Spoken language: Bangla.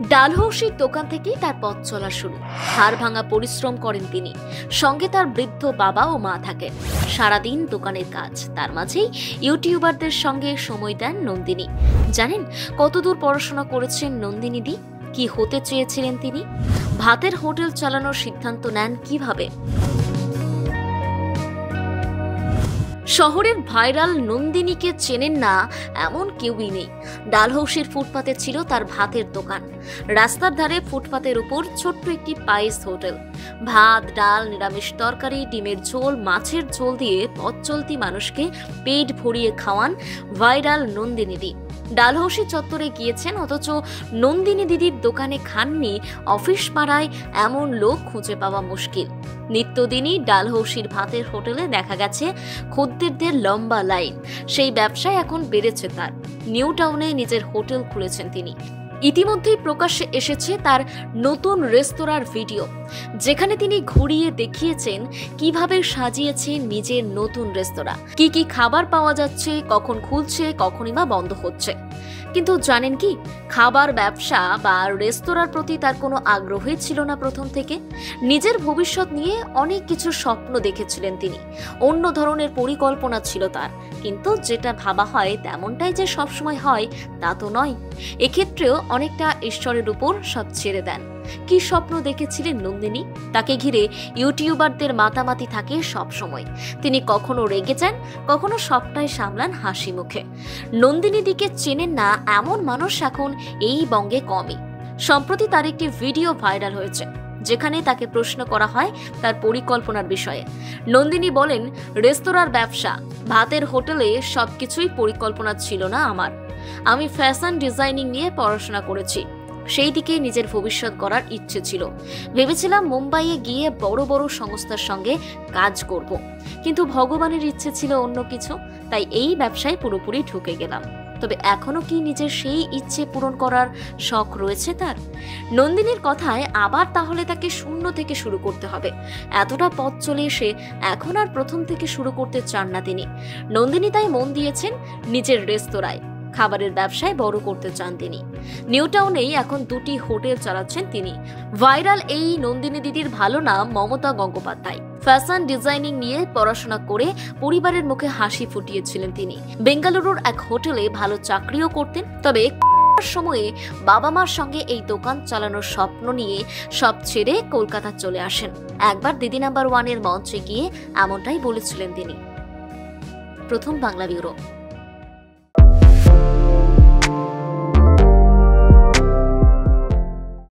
ডালহৌসির দোকান থেকেই তার পথ চলা শুরু। হাড় ভাঙা পরিশ্রম করেন তিনি, সঙ্গে তার বৃদ্ধ বাবা ও মা থাকেন। সারাদিন দোকানের কাজ, তার মাঝেই ইউটিউবারদের সঙ্গে সময় দেন নন্দিনী। জানেন কতদূর পড়াশোনা করেছেন নন্দিনীদি? কি হতে চেয়েছিলেন তিনি? ভাতের হোটেল চালানোর সিদ্ধান্ত নেন কিভাবে? শহরের ভাইরাল নন্দিনীকে চেনেন না এমন কেউই নেই। ডালহৌসির ফুটপাতে ছিল তার ভাতের দোকান। রাস্তার ধারে ফুটপাতের উপর ছোট্ট একটি পায়েস হোটেল। ভাত, ডাল, নিরামিষ তরকারি, ডিমের ঝোল, মাছের ঝোল দিয়ে পথ চলতি মানুষকে পেট ভরিয়ে খাওয়ান ভাইরাল নন্দিনীদি। ডালহৌসি চত্বরে গিয়েছেন, অথচ নন্দিনী দিদির দোকানে খাননি অফিস পাড়ায় এমন লোক খুঁজে পাওয়া মুশকিল। নিত্যদিনই ডালহৌসির ভাতের হোটেলে দেখা গেছে খদ্দেরদের লম্বা লাইন। সেই ব্যবসায় এখন বেড়েছে তার। নিউ টাউনে নিজের হোটেল খুলেছেন তিনি। ইতিমধ্যেই প্রকাশ্যে এসেছে তার নতুন রেস্তোরাঁর ভিডিও, যেখানে তিনি ঘুরিয়ে দেখিয়েছেন কিভাবে সাজিয়েছে নিজের নতুন রেস্তোরাঁ, কি কি খাবার পাওয়া যাচ্ছে, কখন খুলছে, কখনই বা বন্ধ হচ্ছে। কিন্তু জানেন কি, খাবার ব্যবসা বা রেস্তোরাঁর প্রতি তার কোনো আগ্রহই ছিল না প্রথম থেকে। নিজের ভবিষ্যৎ নিয়ে অনেক কিছু স্বপ্ন দেখেছিলেন তিনি, অন্য ধরনের পরিকল্পনা ছিল তার। কিন্তু যেটা ভাবা হয় তেমনটাই যে সবসময় হয় তা তো নয়। এক্ষেত্রেও অনেকটা ঈশ্বরের উপর সব ছেড়ে দেন। কি স্বপ্ন দেখেছিলেন নন্দিনী? তাকে ঘিরে ইউটিউবারদের মাতামাতি থাকে সব সময়। তিনি কখনো রেগে যান, কখনো সবটাই সামলান হাসি মুখে। নন্দিনী দিকে চেনেন না এমন মানুষ এখন এই বঙ্গে কমই। সম্প্রতি তার একটি ভিডিও ভাইরাল হয়েছে, যেখানে তাকে প্রশ্ন করা হয় তার পরিকল্পনার বিষয়ে। নন্দিনী বলেন, রেস্তোরাঁর ব্যবসা, ভাতের হোটেলে সবকিছুই পরিকল্পনা ছিল না আমার। আমি ফ্যাশন ডিজাইনিং নিয়ে পড়াশোনা করেছি, সেই দিকে নিজের ভবিষ্যৎ গড়ার ইচ্ছে ছিল। ভেবেছিলাম মুম্বাইয়ে গিয়ে বড় বড় সংস্থার সঙ্গে কাজ করব, কিন্তু ভগবানের ইচ্ছে ছিল অন্য কিছু, তাই এই ব্যবসায় পুরোপুরি ঢুকে গেলাম। তবে এখনো কি নিজের সেই ইচ্ছে পূরণ করার শখ রয়েছে তার? নন্দিনীর কথায় আবার তাহলে তাকে শূন্য থেকে শুরু করতে হবে। এতটা পথ চলে এসে এখন আর প্রথম থেকে শুরু করতে চান না তিনি। নন্দিনী তাই মন দিয়েছেন নিজের রেস্তোরাঁয়, খাবারের ব্যবসায় বড় করতে চান তিনি। নিউ টাউনেই এখন 2টি হোটেল চালাচ্ছেন তিনি। ভাইরাল এই নন্দিনী দিদির ভালো নাম মমতা গঙ্গোপাধ্যায়। ফ্যাশন ডিজাইনিং নিয়ে পড়াশোনা করে পরিবারের মুখে হাসি ফুটিয়েছিলেন তিনি। বেঙ্গালুরুর এক হোটেলে ভালো চাকরিও করতেন। তবে সময়ে বাবা মার সঙ্গে এই দোকান চালানোর স্বপ্ন নিয়ে সব ছেড়ে কলকাতা চলে আসেন। একবার দিদি নাম্বার 1 এর মঞ্চে গিয়ে এমনটাই বলেছিলেন তিনি। প্রথম বাংলা ব্যুরো।